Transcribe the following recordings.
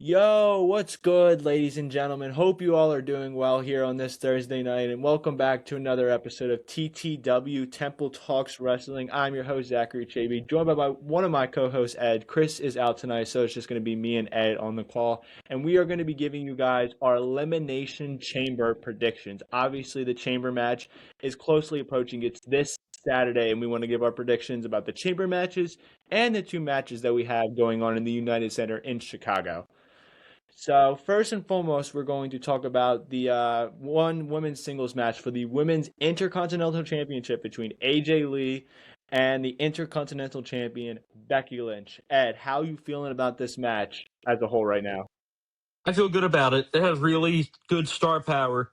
Yo, what's good, ladies and gentlemen? Hope you all are doing well here on this Thursday night, and welcome back to another episode of TTW Temple Talks Wrestling. I'm your host, Zachary Chaby, joined by one of my co-hosts, Ed. Chris is out tonight, so it's just going to be me and Ed on the call, and we are going to be giving you guys our Elimination Chamber predictions. Obviously, the Chamber match is closely approaching. It's this Saturday, and we want to give our predictions about the Chamber matches and the two matches that we have going on in the United Center in Chicago. So first and foremost, we're going to talk about the one women's singles match for the Women's Intercontinental Championship between AJ Lee and the Intercontinental Champion Becky Lynch. Ed, how are you feeling about this match as a whole right now? I feel good about it. It has really good star power.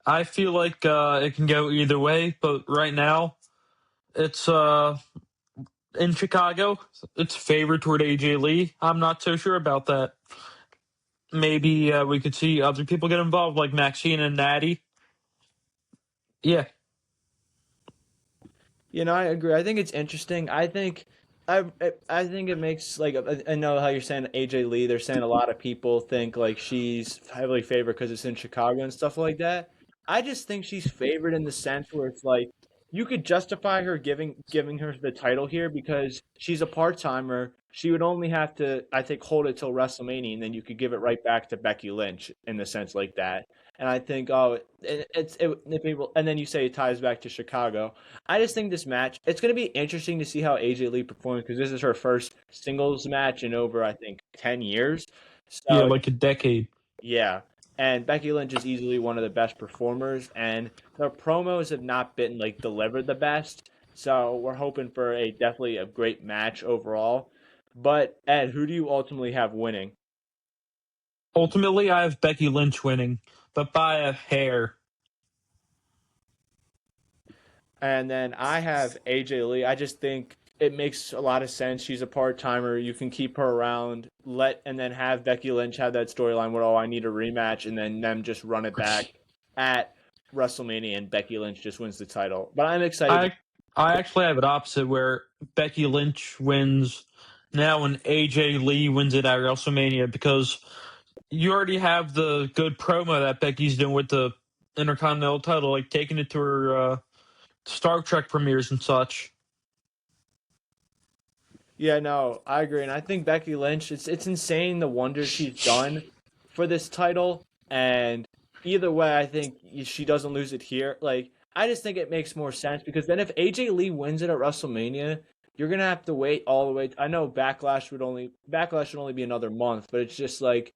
I feel like it can go either way, but right now it's in Chicago. It's favored toward AJ Lee. I'm not so sure about that. Maybe we could see other people get involved, like Maxine and Natty. Yeah, I agree. I think it's interesting. I think it makes like I know how you're saying AJ Lee. They're saying a lot of people think like she's heavily favored because it's in Chicago and stuff like that. I just think she's favored in the sense where it's like you could justify her giving her the title here because she's a part timer. She would only have to, I think, hold it till WrestleMania, and then you could give it right back to Becky Lynch in the sense like that. And I think, if people, and then you say it ties back to Chicago. I just think this match, it's going to be interesting to see how AJ Lee performs because this is her first singles match in over, I think, 10 years. yeah, So, like a decade. yeah. And Becky Lynch is easily one of the best performers, and their promos have not been like delivered the best. So we're hoping for definitely a great match overall. But Ed, who do you ultimately have winning? Ultimately, I have Becky Lynch winning, but by a hair. And then I have AJ Lee. I just think it makes a lot of sense. She's a part timer. You can keep her around, and then have Becky Lynch have that storyline where I need a rematch, and then them just run it back at WrestleMania, and Becky Lynch just wins the title. But I'm excited. I I actually have it opposite where Becky Lynch wins now and AJ Lee wins it at WrestleMania because you already have the good promo that Becky's doing with the Intercontinental title, like taking it to her Star Trek premieres and such. Yeah, no, I agree, and I think Becky Lynch. It's insane the wonders she's done for this title, and either way, I think she doesn't lose it here. Like, I just think it makes more sense because then if AJ Lee wins it at WrestleMania, you're gonna have to wait all the way. I know Backlash should only be another month, but it's just like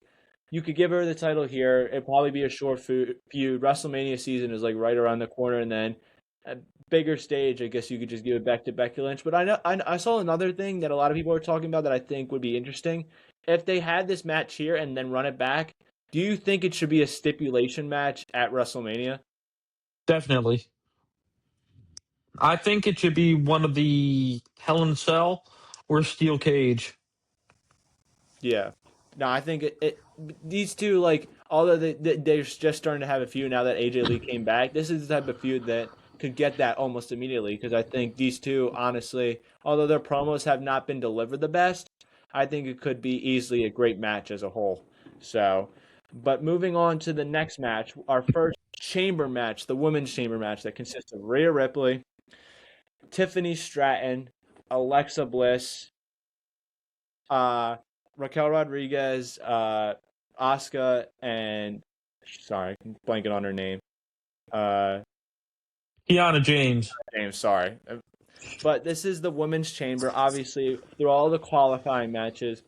you could give her the title here. It'd probably be a short feud. WrestleMania season is like right around the corner, and then a bigger stage, I guess you could just give it back to Becky Lynch. But I saw another thing that a lot of people are talking about that I think would be interesting. If they had this match here and then run it back, do you think it should be a stipulation match at WrestleMania? Definitely. I think it should be one of the Hell in a Cell or Steel Cage. Yeah. No, I think these two, like, although they're just starting to have a feud now that AJ Lee came back, this is the type of feud that could get that almost immediately because I think these two, honestly, although their promos have not been delivered the best, I think it could be easily a great match as a whole. So, but moving on to the next match, our first chamber match, the women's chamber match that consists of Rhea Ripley, Tiffany Stratton, Alexa Bliss, uh, Raquel Rodriguez, Asuka, and sorry, I'm blanking on her name. Uh, Kiana James. James, sorry. But this is the women's chamber, obviously, through all the qualifying matches.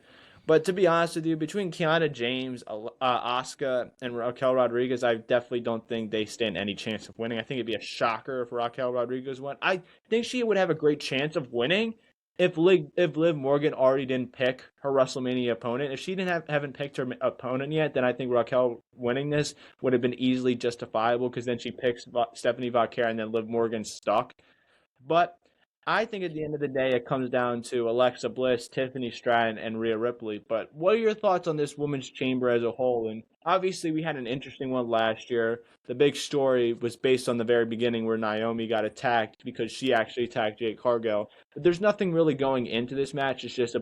But to be honest with you, between Kiana James, Asuka, and Raquel Rodriguez, I definitely don't think they stand any chance of winning. I think it'd be a shocker if Raquel Rodriguez won. I think she would have a great chance of winning if Liv Morgan already didn't pick her WrestleMania opponent. If she haven't picked her opponent yet, then I think Raquel winning this would have been easily justifiable because then she picks Stephanie Vaquer and then Liv Morgan's stuck. But I think at the end of the day, it comes down to Alexa Bliss, Tiffany Stratton, and Rhea Ripley. But what are your thoughts on this women's chamber as a whole? And obviously, we had an interesting one last year. The big story was based on the very beginning where Naomi got attacked because she actually attacked Jade Cargill. But there's nothing really going into this match. It's just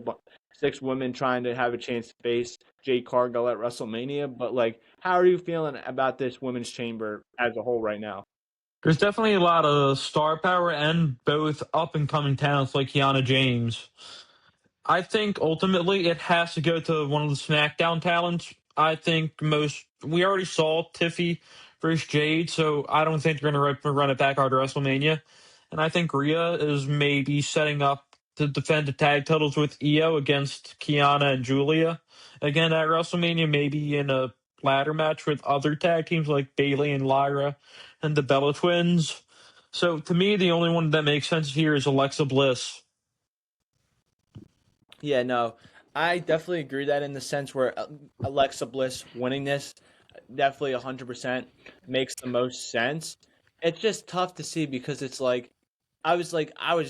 6 women trying to have a chance to face Jade Cargill at WrestleMania. But like, how are you feeling about this women's chamber as a whole right now? There's definitely a lot of star power and both up and coming talents like Kiana James. I think ultimately it has to go to one of the SmackDown talents. I think we already saw Tiffy versus Jade, so I don't think they're going to run it back after WrestleMania. And I think Rhea is maybe setting up to defend the tag titles with Io against Kiana and Julia again at WrestleMania, maybe in a ladder match with other tag teams like Bayley and Lyra and the Bella Twins. So to me, the only one that makes sense here is Alexa Bliss. Yeah, no, I definitely agree that in the sense where Alexa Bliss winning this definitely 100% makes the most sense. It's just tough to see because it's like I was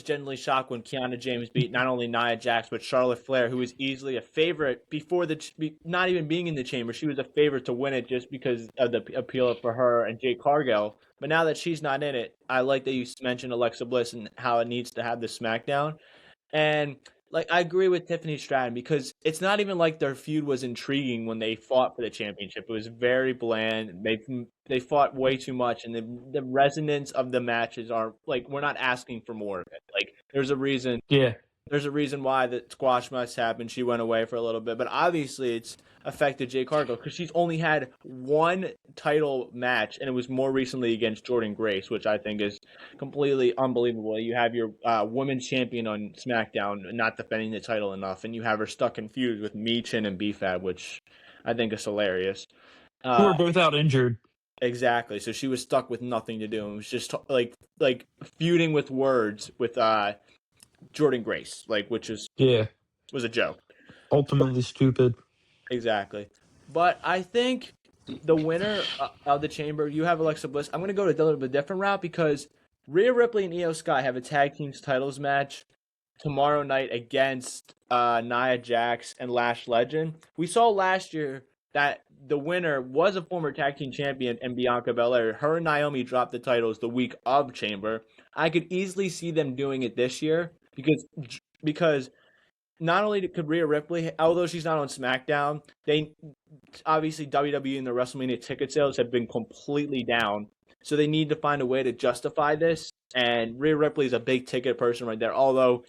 genuinely shocked when Kiana James beat not only Nia Jax but Charlotte Flair, who was easily a favorite before not even being in the chamber. She was a favorite to win it just because of the appeal for her and Jade Cargill. But now that she's not in it, I like that you mentioned Alexa Bliss and how it needs to have the SmackDown. And like I agree with Tiffany Stratton because it's not even like their feud was intriguing when they fought for the championship. It was very bland. They fought way too much, and the resonance of the matches are like we're not asking for more of it. Like Yeah. there's a reason why the squash must happen. She went away for a little bit, but obviously it's affected Jay Cargill because she's only had one title match, and it was more recently against Jordan Grace, which I think is completely unbelievable. You have your women's champion on SmackDown not defending the title enough, and you have her stuck in feuds with Meechin and BFAB, which I think is hilarious. Who Uh, are both out injured. exactly. So she was stuck with nothing to do. It was just like feuding with words with Jordan Grace, like which is Yeah. was a joke. Ultimately stupid. Exactly. But I think the winner of the chamber, you have Alexa Bliss. I'm going to go to a little bit different route because Rhea Ripley and Io Sky have a tag teams titles match tomorrow night against Nia Jax and Lash Legend. We saw last year that the winner was a former tag team champion and Bianca Belair. Her and Naomi dropped the titles the week of Chamber. I could easily see them doing it this year because not only could Rhea Ripley, although she's not on SmackDown, they obviously WWE and the WrestleMania ticket sales have been completely down. So they need to find a way to justify this. And Rhea Ripley is a big ticket person right there. Although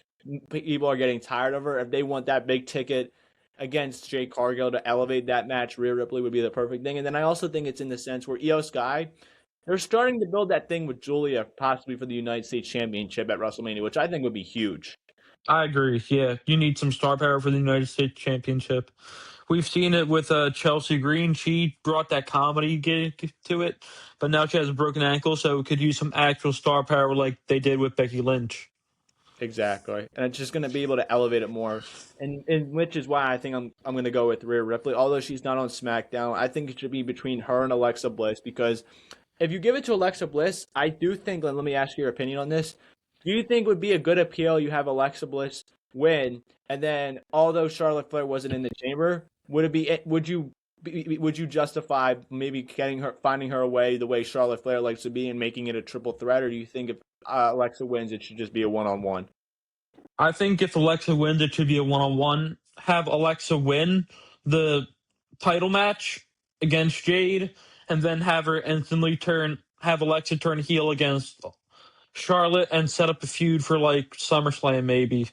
people are getting tired of her, if they want that big ticket against Jade Cargill to elevate that match, Rhea Ripley would be the perfect thing. And then I also think it's in the sense where Io Sky, they're starting to build that thing with Julia, possibly for the United States Championship at WrestleMania, which I think would be huge. I agree. Yeah, you need some star power for the United States Championship. We've seen it with Chelsea Green. She brought that comedy gig to it, but now she has a broken ankle, so could use some actual star power like they did with Becky Lynch. Exactly, and it's just going to be able to elevate it more, and which is why I think I'm going to go with Rhea Ripley. Although she's not on SmackDown, I think it should be between her and Alexa Bliss because if you give it to Alexa Bliss, I do think. Let me ask your opinion on this. Do you think would be a good appeal? You have Alexa Bliss win, and then although Charlotte Flair wasn't in the chamber, would it be? Would you justify maybe getting her, finding her away the way Charlotte Flair likes to be, and making it a triple threat? Or do you think if Alexa wins, it should just be a one-on-one? I think if Alexa wins, it should be a one-on-one. Have Alexa win the title match against Jade, and then have Alexa turn heel against Charlotte and set up a feud for like SummerSlam maybe.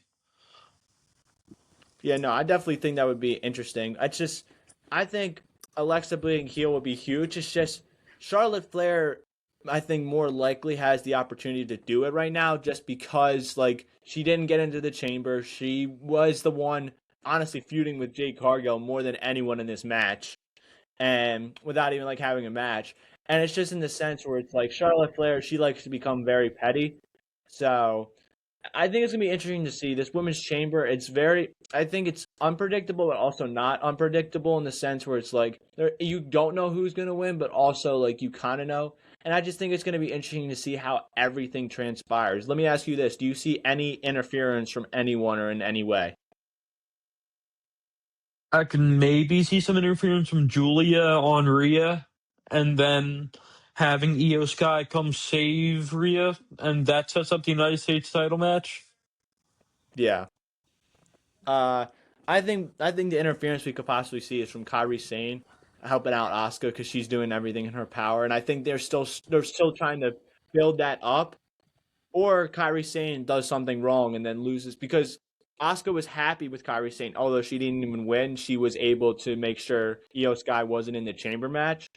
Yeah, no, I definitely think that would be interesting. I think Alexa being heel would be huge. It's just Charlotte Flair, I think more likely has the opportunity to do it right now, just because like she didn't get into the chamber. She was the one honestly feuding with Jade Cargill more than anyone in this match, and without even like having a match. And it's just in the sense where it's like Charlotte Flair, she likes to become very petty. So I think it's gonna be interesting to see this women's chamber. I think it's unpredictable, but also not unpredictable in the sense where it's like you don't know who's gonna win, but also like you kind of know. And I just think it's gonna be interesting to see how everything transpires. Let me ask you this: do you see any interference from anyone or in any way? I can maybe see some interference from Julia on Rhea, and then having Io Sky come save Rhea, and that sets up the United States title match. Yeah. Uh, I think the interference we could possibly see is from Kairi Sane helping out Asuka because she's doing everything in her power, and I think they're still trying to build that up. Or Kairi Sane does something wrong and then loses because Asuka was happy with Kairi Sane, although she didn't even win. She was able to make sure Io Sky wasn't in the chamber match.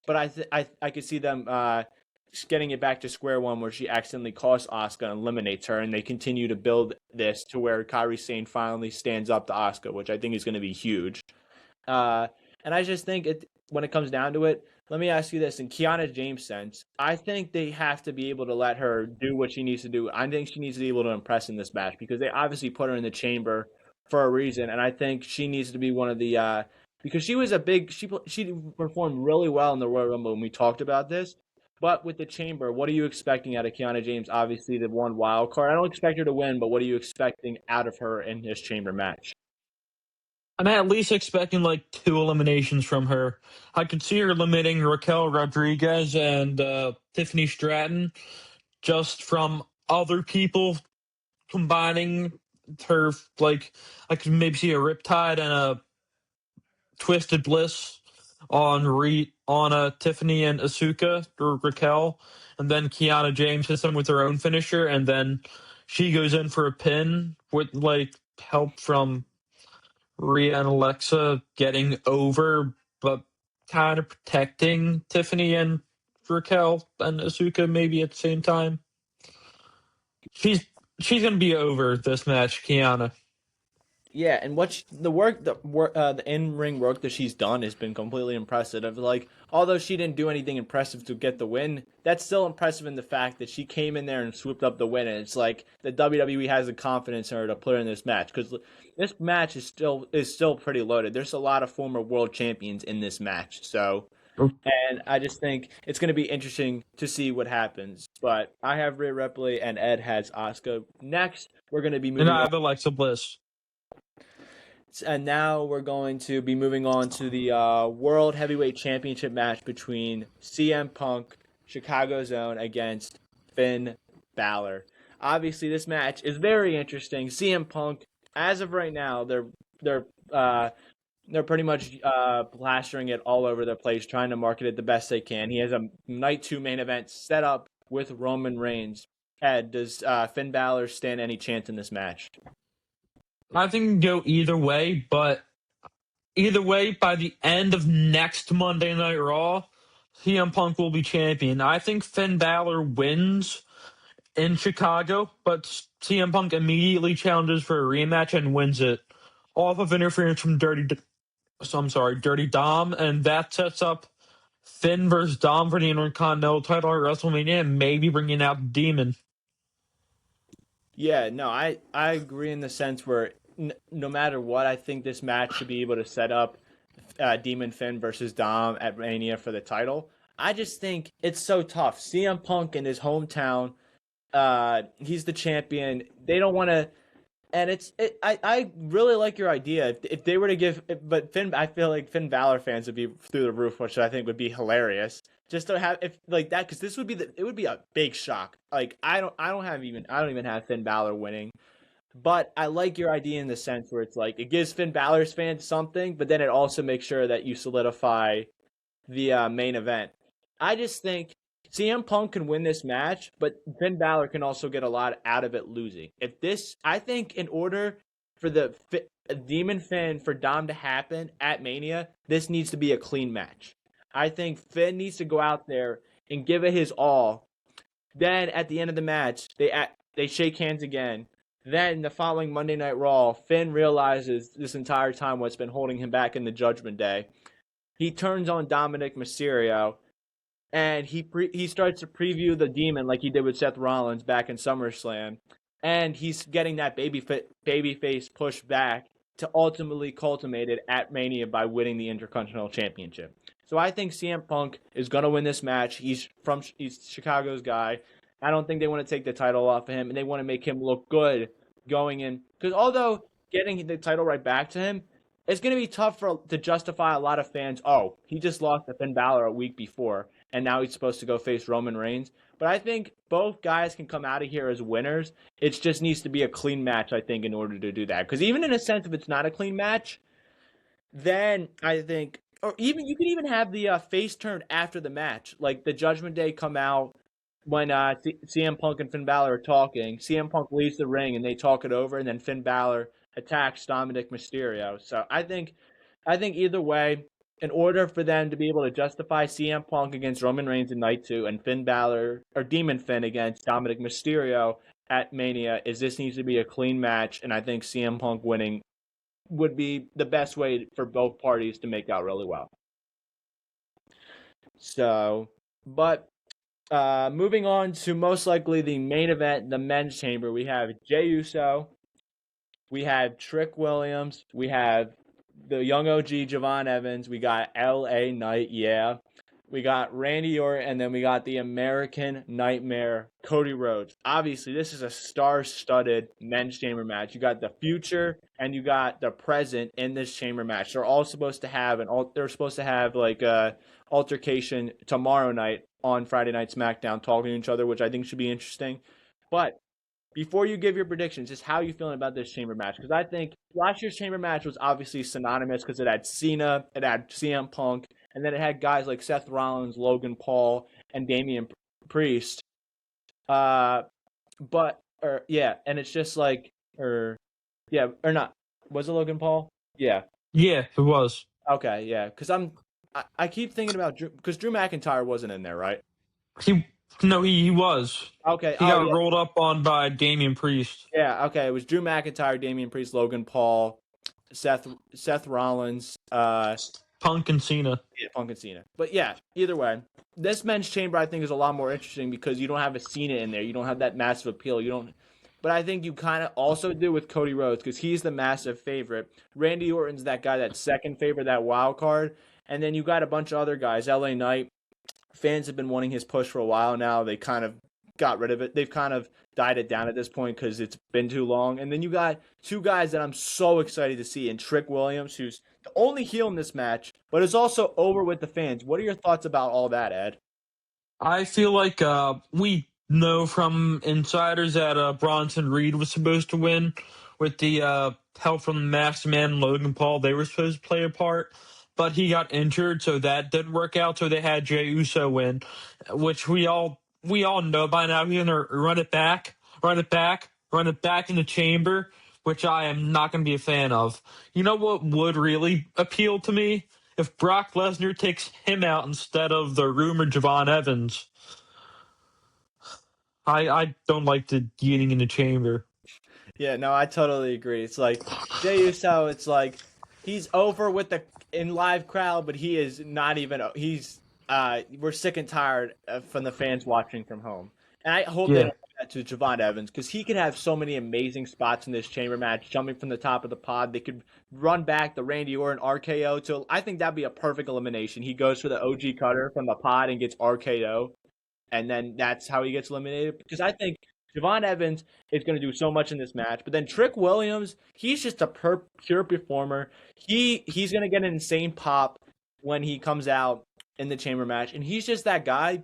But I could see them getting it back to square one where she accidentally costs Asuka and eliminates her, and they continue to build this to where Kairi Sane finally stands up to Asuka, which I think is going to be huge. Uh, and I just think when it comes down to it, let me ask you this: in Kiana James' sense, I think they have to be able to let her do what she needs to do. I think she needs to be able to impress in this match because they obviously put her in the chamber for a reason, and I think she needs to be one of the because she was a big she performed really well in the Royal Rumble when we talked about this. But with the chamber, what are you expecting out of Kiana James? Obviously, the one wild card. I don't expect her to win, but what are you expecting out of her in this chamber match? I'm at least expecting like two eliminations from her. I could see her limiting Raquel Rodriguez and Tiffany Stratton just from other people combining her. Like I could maybe see a Riptide and a Twisted Bliss on Tiffany and Asuka or Raquel, and then Kiana James hits them with her own finisher, and then she goes in for a pin with like help from Rhea and Alexa getting over, but kind of protecting Tiffany and Raquel and Asuka maybe at the same time. She's she's gonna be over this match, Kiana. Yeah, and the in ring work that she's done has been completely impressive. Like, although she didn't do anything impressive to get the win, that's still impressive in the fact that she came in there and swooped up the win. And it's like the WWE has the confidence in her to put her in this match because this match is still pretty loaded. There's a lot of former world champions in this match, so and I just think it's going to be interesting to see what happens. But I have Rhea Ripley and Ed has Asuka. Next, we're going to be And moving I on. have Alexa Bliss. And now we're going to be moving on to the World Heavyweight Championship match between CM Punk, Chicago Zone, against Finn Balor. Obviously, this match is very interesting. CM Punk, as of right now, they're uh, they're pretty much plastering it all over the place, trying to market it the best they can. He has a night two main event set up with Roman Reigns. Ed, does Finn Balor stand any chance in this match? I think it can go either way, but either way, by the end of next Monday Night Raw, CM Punk will be champion. I think Finn Balor wins in Chicago, but CM Punk immediately challenges for a rematch and wins it off of interference from Dirty Dom, and that sets up Finn versus Dom for the Intercontinental title at WrestleMania, and maybe bringing out the Demon. Yeah, no, I agree in the sense where no matter what, I think this match should be able to set up Demon Finn versus Dom at Mania for the title. I just think it's so tough. CM Punk in his hometown, he's the champion. They don't want to, and I really like your idea. If they were to but Finn, I feel like Finn Balor fans would be through the roof, which I think would be hilarious. Just to have if like that, because this would be it would be a big shock. Like I don't even have Finn Balor winning. But I like your idea in the sense where it's like it gives Finn Balor's fans something, but then it also makes sure that you solidify the main event. I just think CM Punk can win this match, but Finn Balor can also get a lot out of it losing. I think in order for the Demon Finn for Dom to happen at Mania, this needs to be a clean match. I think Finn needs to go out there and give it his all. Then at the end of the match, they shake hands again. Then the following Monday Night Raw, Finn realizes this entire time what's been holding him back in the Judgment Day. He turns on Dominic Mysterio and he starts to preview the Demon like he did with Seth Rollins back in SummerSlam, and he's getting that babyface push back to ultimately culminate it at Mania by winning the Intercontinental Championship. So I think CM Punk is gonna win this match. He's Chicago's guy. I don't think they want to take the title off of him, and they want to make him look good going in. Because although getting the title right back to him, it's going to be tough to justify a lot of fans. Oh, he just lost to Finn Balor a week before, and now he's supposed to go face Roman Reigns. But I think both guys can come out of here as winners. It just needs to be a clean match, I think, in order to do that. Because even in a sense, if it's not a clean match, then I think, or even you could even have the face turn after the match, like the Judgment Day come out when CM Punk and Finn Balor are talking. CM Punk leaves the ring and they talk it over, and then Finn Balor attacks Dominic Mysterio. So I think either way, in order for them to be able to justify CM Punk against Roman Reigns in night two and Finn Balor or Demon Finn against Dominic Mysterio at Mania, is this needs to be a clean match, and I think CM Punk winning would be the best way for both parties to make out really well. So, but moving on to most likely the main event, the men's chamber, we have Jey Uso, we have Trick Williams, we have the young OG Javon Evans, we got LA Knight, yeah. We got Randy Orton, and then we got the American Nightmare, Cody Rhodes. Obviously, this is a star-studded men's chamber match. You got the future and you got the present in this chamber match. They're all supposed to have they're supposed to have like a altercation tomorrow night on Friday Night SmackDown, talking to each other, which I think should be interesting. But before you give your predictions, just how you feeling about this chamber match? Because I think last year's chamber match was obviously synonymous because it had Cena, it had CM Punk, and then it had guys like Seth Rollins, Logan Paul, and Damian Priest. And it's just like, or not. Was it Logan Paul? Yeah. Yeah, it was. Okay, yeah. Because I keep thinking about because Drew McIntyre wasn't in there, right? He no, he was. Okay. He Oh got yeah. rolled up on by Damian Priest. Yeah. Okay. It was Drew McIntyre, Damian Priest, Logan Paul, Seth Rollins, Punk and Cena. yeah, Punk and Cena. But yeah, either way, this men's chamber I think is a lot more interesting because you don't have a Cena in there. You don't have that massive appeal. You don't. But I think you kind of also do with Cody Rhodes because he's the massive favorite. Randy Orton's that guy, that second favorite, that wild card. And then you got a bunch of other guys. LA Knight, fans have been wanting his push for a while now. They kind of got rid of it. They've kind of died it down at this point because it's been too long. And then you got two guys that I'm so excited to see, and Trick Williams, who's the only heel in this match, but is also over with the fans. What are your thoughts about all that, Ed? I feel like we know from insiders that Bronson Reed was supposed to win with the help from the Masked Man and Logan Paul. They were supposed to play a part, but he got injured, so that didn't work out. So they had Jey Uso win, which we all know by now. He's gonna run it back in the chamber, which I am not gonna be a fan of. You know what would really appeal to me? If Brock Lesnar takes him out instead of the rumored Javon Evans. I don't like the eating in the chamber. Yeah, no, I totally agree. It's like Jey Uso. It's like he's over with the in live crowd, but he is not even. He's we're sick and tired from the fans watching from home, and I hope they Yeah. don't do that to Javon Evans because he could have so many amazing spots in this chamber match, jumping from the top of the pod. They could run back the Randy Orton RKO to. I think that'd be a perfect elimination. He goes for the OG cutter from the pod and gets RKO, and then that's how he gets eliminated. Because I think Javon Evans is going to do so much in this match, but then Trick Williams, he's just a pure performer. He's going to get an insane pop when he comes out in the chamber match, and he's just that guy.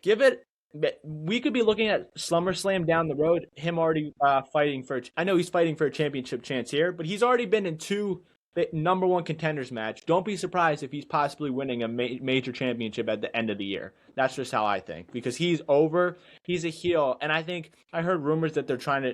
Give it. We could be looking at SummerSlam down the road. Him already fighting for. I know he's fighting for a championship chance here, but he's already been in two number one contenders match. Don't be surprised if he's possibly winning a major championship at the end of the year. That's just how I think because he's over. He's a heel, and I think I heard rumors that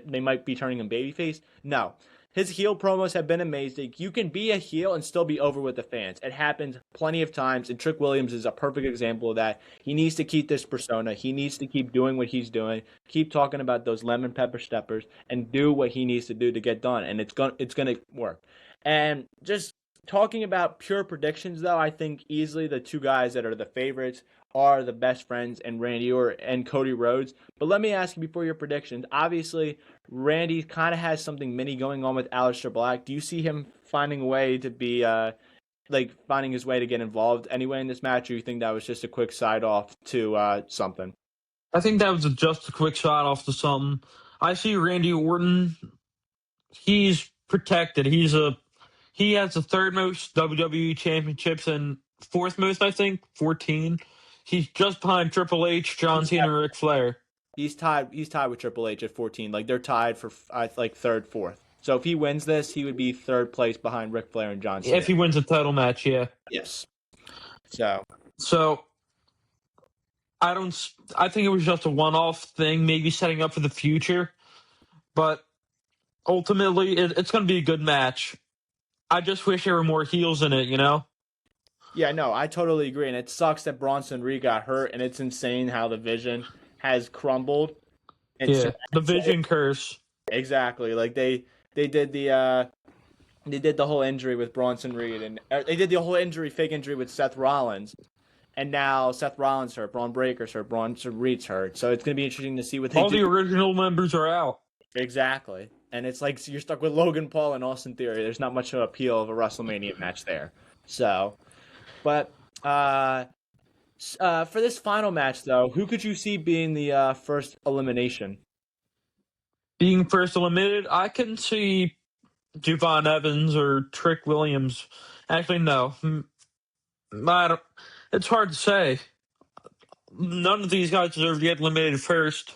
they might be turning him babyface. No, his heel promos have been amazing. You can be a heel and still be over with the fans. It happens plenty of times, and Trick Williams is a perfect example of that. He needs to keep this persona. He needs to keep doing what he's doing. Keep talking about those lemon pepper steppers and do what he needs to do to get done, and it's gonna work. And just talking about pure predictions, though, I think easily the two guys that are the favorites are the best friends and Randy Orton and Cody Rhodes. But let me ask you before your predictions. Obviously, Randy kind of has something mini going on with Aleister Black. Do you see him finding a way to be finding his way to get involved anyway in this match, or you think that was just a quick side off to something? I think that was just a quick shot off to something. I see Randy Orton. He's protected. He has the third most WWE championships and fourth most, I think, 14. He's just behind Triple H, John He's Cena, and Ric Flair. he's tied with Triple H at 14. Like they're tied for like third, fourth. So if he wins this, he would be third place behind Ric Flair and John Cena. If he wins a title match, yeah. Yes. So So I don't. I think it was just a one-off thing, maybe setting up for the future. But ultimately, it's going to be a good match. I just wish there were more heels in it. yeah, no, I totally agree, and it sucks that Bronson Reed got hurt, and it's insane how the vision has crumbled. It's Yeah, the Vision curse. exactly like they did the whole injury with Bronson Reed, and they did the whole fake injury with Seth Rollins, and now Seth Rollins hurt, Braun Breaker's hurt, Bronson Reed's hurt. So it's gonna be interesting to see what they All do. the original members are out. Exactly, and it's like you're stuck with Logan Paul and Austin Theory. There's not much of appeal of a WrestleMania match there. So, but for this final match though, who could you see being the first elimination? Being first eliminated, I can see Javon Evans or Trick Williams. Actually, no. I don't, it's hard to say. None of these guys deserve to get eliminated first,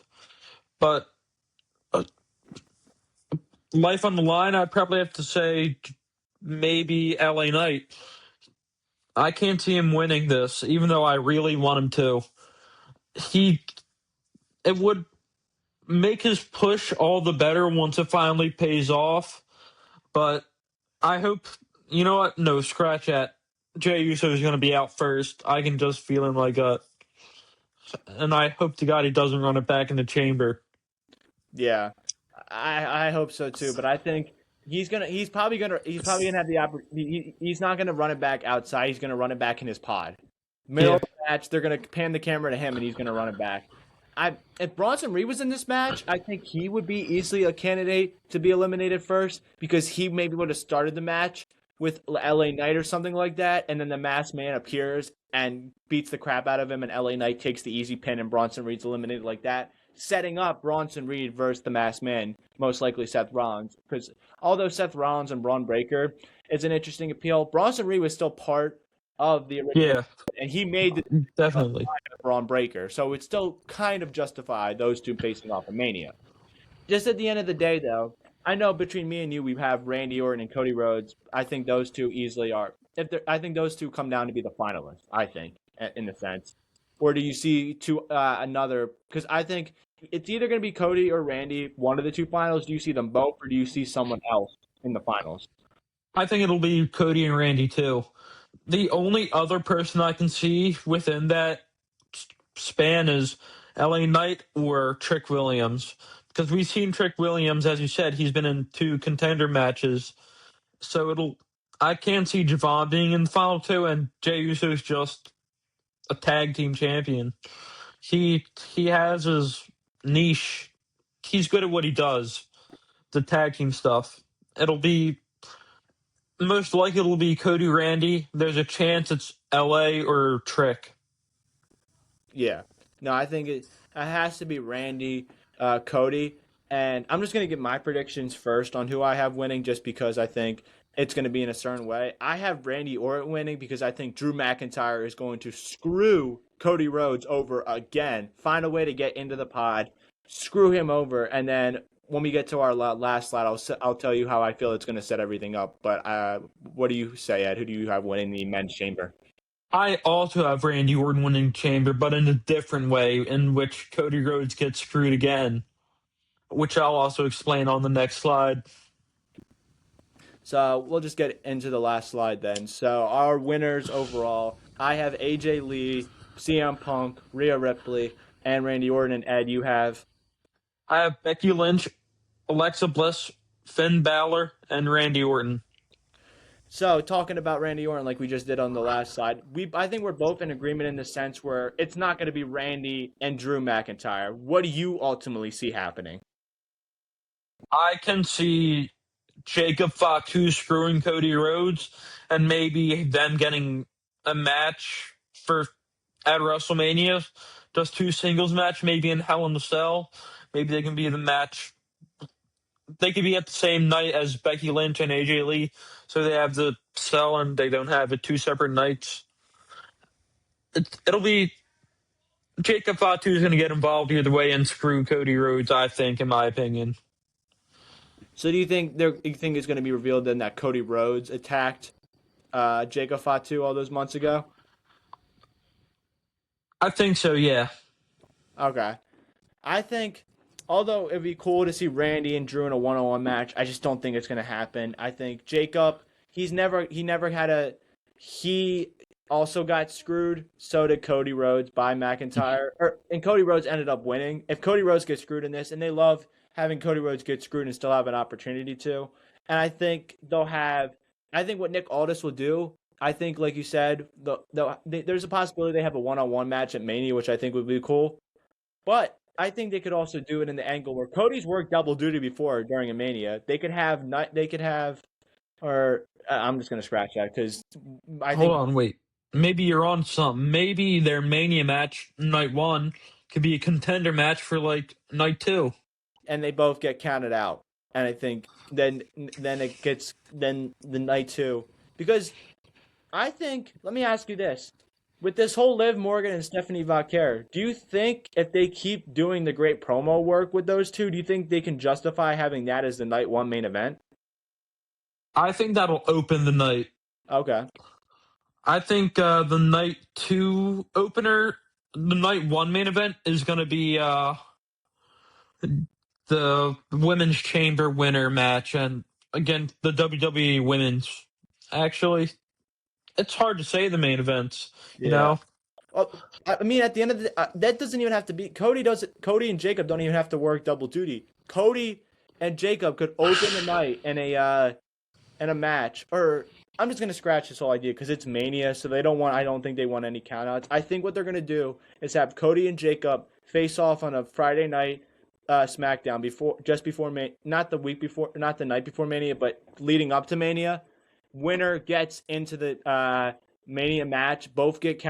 but uh, life on the line, I'd probably have to say maybe LA Knight. I can't see him winning this, even though I really want him to. It would make his push all the better once it finally pays off, but I hope, you know what? No, scratch that. Jey Uso is going to be out first. I can just feel him like a, and I hope to God he doesn't run it back in the chamber. Yeah, I hope so too. But I think he's probably gonna have the he's not gonna run it back outside. He's gonna run it back in his pod. Middle Yeah, of the match, they're gonna pan the camera to him, and he's gonna run it back. If Bronson Reed was in this match, I think he would be easily a candidate to be eliminated first because he maybe would have started the match with LA Knight or something like that, and then the masked man appears and beats the crap out of him, and LA Knight takes the easy pin, and Bronson Reed's eliminated like that, setting up Bronson Reed versus the masked man, most likely Seth Rollins. Because although Seth Rollins and Braun Breaker is an interesting appeal, Bronson Reed was still part of the original, yeah, and he made the definitely. Braun Breaker, so it's still kind of justified those two facing off in Mania. Just at the end of the day, though, I know between me and you, we have Randy Orton and Cody Rhodes. I think those two easily are. I think those two come down to be the finalists. I think, in a sense, or do you see another? Because I think it's either going to be Cody or Randy, one of the two finals. Do you see them both, or do you see someone else in the finals? I think it'll be Cody and Randy too. The only other person I can see within that span is LA Knight or Trick Williams. Because we've seen Trick Williams, as you said, he's been in two contender matches. So I can see Javon being in the final two, and Jey Uso is just a tag team champion. He has his niche. He's good at what he does, the tag team stuff. It'll be most likely it'll be Cody Randy. There's a chance it's LA or Trick. Yeah. No, I think it has to be Randy, Cody, and I'm just gonna give my predictions first on who I have winning, just because I think it's gonna be in a certain way. I have Randy Orton winning because I think Drew McIntyre is going to screw Cody Rhodes over again, find a way to get into the pod, screw him over, and then when we get to our last slide, I'll tell you how I feel it's gonna set everything up. But what do you say, Ed? Who do you have winning the men's chamber? I also have Randy Orton winning Chamber, but in a different way, in which Cody Rhodes gets screwed again, which I'll also explain on the next slide. So we'll just get into the last slide then. So our winners overall, I have AJ Lee, CM Punk, Rhea Ripley, and Randy Orton. And Ed, you have. I have Becky Lynch, Alexa Bliss, Finn Balor, and Randy Orton. So talking about Randy Orton, like we just did on the last slide, I think we're both in agreement in the sense where it's not going to be Randy and Drew McIntyre. What do you ultimately see happening? I can see Jacob Fatu screwing Cody Rhodes, and maybe them getting a match for at WrestleMania, just two singles match, maybe in Hell in a Cell. Maybe they can be the match. They could be at the same night as Becky Lynch and AJ Lee, so they have the cell and they don't have it two separate nights. It'll be Jacob Fatu is going to get involved either way and screw Cody Rhodes, I think, in my opinion. So do you think it's going to be revealed then that Cody Rhodes attacked Jacob Fatu all those months ago? I think so, yeah. Okay. I think, although it'd be cool to see Randy and Drew in a one-on-one match, I just don't think it's gonna happen. I think Jacob, he never had a, he also got screwed. So did Cody Rhodes by McIntyre, and Cody Rhodes ended up winning. If Cody Rhodes gets screwed in this, and they love having Cody Rhodes get screwed and still have an opportunity to, and I think they'll have, I think what Nick Aldis will do. I think, like you said, there's a possibility they have a one-on-one match at Mania, which I think would be cool. But I think they could also do it in the angle where Cody's worked double duty before during a Mania. They could have, or I'm just gonna scratch that because I Hold think, on, wait. Maybe you're on something. Maybe their Mania match, night one, could be a contender match for, like, night two. and they both get counted out, and I think then it gets then the night two because I think let me ask you this. With this whole Liv Morgan and Stephanie Vaquer, do you think if they keep doing the great promo work with those two, do you think they can justify having that as the night one main event? I think that'll open the night. Okay. I think the night two opener, the night one main event is going to be the women's chamber winner match, and again the WWE women's. Actually, it's hard to say the main events. You Yeah. know, Well, I mean, at the end of the that doesn't even have to be Cody. Does it? Cody and Jacob don't even have to work double duty. Cody and Jacob could open the night in a match. Or I'm just gonna scratch this whole idea because it's Mania, so they don't want. I don't think they want any countouts. I think what they're gonna do is have Cody and Jacob face off on a Friday night SmackDown just before not the week before, not the night before Mania, but leading up to Mania. Winner gets into the Mania match. Both get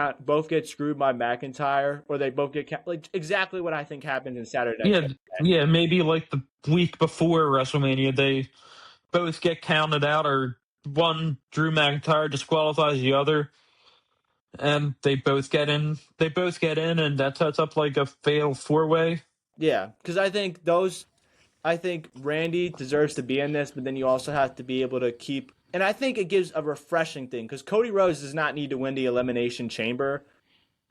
screwed by McIntyre, or they both get like exactly what I think happened in Saturday Night yeah, Takeover. yeah. Maybe like the week before WrestleMania, they both get counted out, or one Drew McIntyre disqualifies the other, and they both get in. They both get in, and that sets up like a fatal four way. Yeah, because I think Randy deserves to be in this, but then you also have to be able to keep. And I think it gives a refreshing thing because Cody Rhodes does not need to win the Elimination Chamber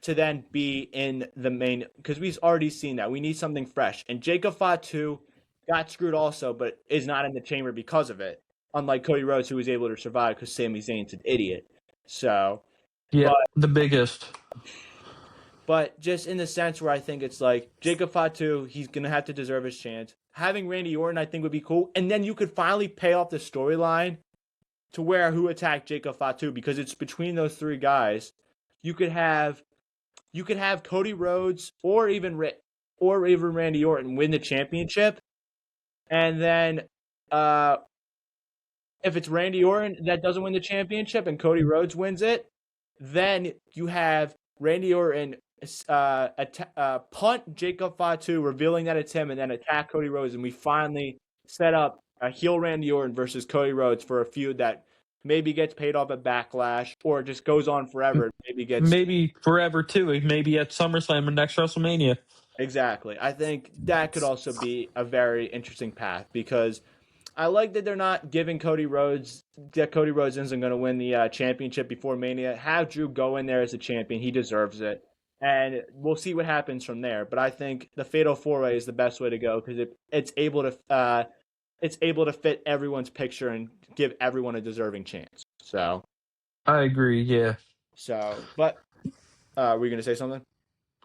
to then be in the main. Because we've already seen that we need something fresh. And Jacob Fatu got screwed also, but is not in the chamber because of it. Unlike Cody Rhodes, who was able to survive because Sami Zayn's an idiot. So, Yeah, but the biggest. just in the sense where I think it's like Jacob Fatu, he's gonna have to deserve his chance. Having Randy Orton, I think, would be cool, and then you could finally pay off the storyline to where who attacked Jacob Fatu because it's between those three guys. You could have Cody Rhodes or even Randy Orton win the championship, and then uh, if it's Randy Orton that doesn't win the championship and Cody Rhodes wins it, then you have Randy Orton punt Jacob Fatu, revealing that it's him, and then attack Cody Rhodes, and we finally set up a heel Randy Orton versus Cody Rhodes for a feud that maybe gets paid off at Backlash or just goes on forever. Maybe gets Maybe forever too. Maybe at SummerSlam or next WrestleMania. exactly. I think that could also be a very interesting path because I like that they're not giving Cody Rhodes that Cody Rhodes isn't going to win the championship before Mania. Have Drew go in there as a champion; he deserves it, and we'll see what happens from there. But I think the Fatal Four Way is the best way to go because it's able to fit everyone's picture and give everyone a deserving chance. I agree. Yeah. But were you going to say something?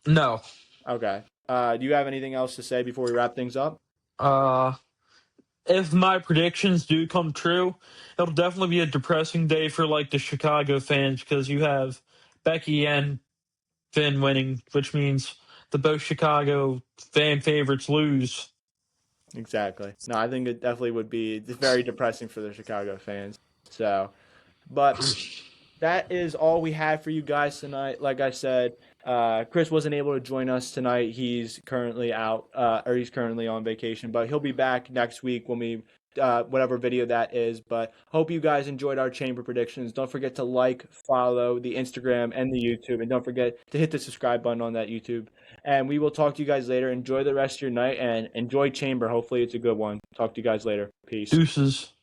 No. Okay. Do you have anything else to say before we wrap things up? Uh, if my predictions do come true, it'll definitely be a depressing day for like the Chicago fans because you have Becky and Finn winning, which means the both Chicago fan favorites lose. Exactly. No, I think it definitely would be very depressing for the Chicago fans. But that is all we had for you guys tonight. Like I said, Chris wasn't able to join us tonight. He's currently out, or he's currently on vacation, but he'll be back next week when we whatever video that is. But hope you guys enjoyed our chamber predictions. Don't forget to like, follow the Instagram and the YouTube, and don't forget to hit the subscribe button on that YouTube. And we will talk to you guys later. Enjoy the rest of your night and enjoy chamber. Hopefully, it's a good one. Talk to you guys later. Peace. Deuces.